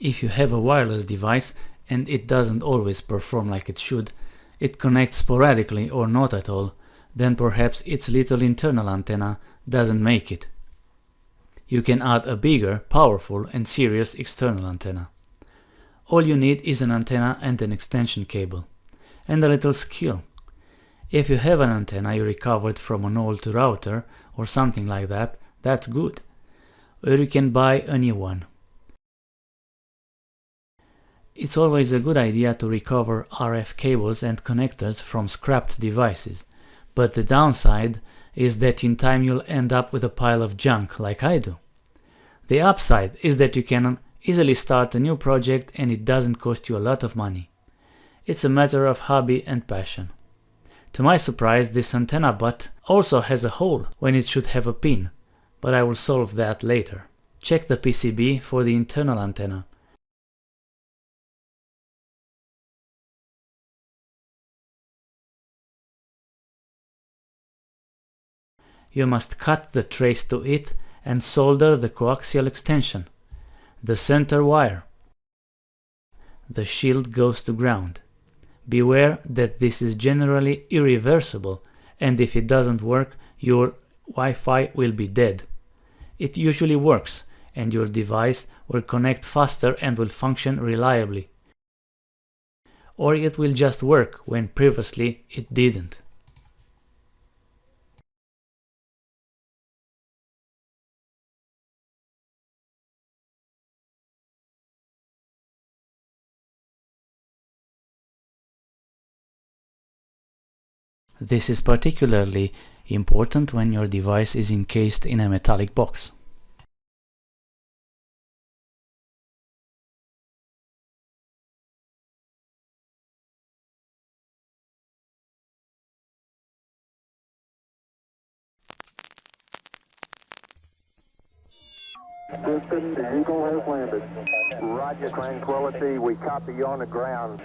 If you have a wireless device and it doesn't always perform like it should, it connects sporadically or not at all, then perhaps its little internal antenna doesn't make it. You can add a bigger, powerful and serious external antenna. All you need is an antenna and an extension cable, and a little skill. If you have an antenna you recovered from an old router or something like that, that's good. Or you can buy a new one. It's always a good idea to recover RF cables and connectors from scrapped devices, but the downside is that in time you'll end up with a pile of junk like I do. The upside is that you can easily start a new project and it doesn't cost you a lot of money. It's a matter of hobby and passion. To my surprise, this antenna butt also has a hole when it should have a pin, but I will solve that later. Check the PCB for the internal antenna. You must cut the trace to it and solder the coaxial extension, the center wire. The shield goes to ground. Beware that this is generally irreversible, and if it doesn't work, your Wi-Fi will be dead. It usually works, and your device will connect faster and will function reliably. Or it will just work when previously it didn't. This is particularly important when your device is encased in a metallic box. Houston, the Eagle has landed. Roger, Tranquility. We copy you on the ground.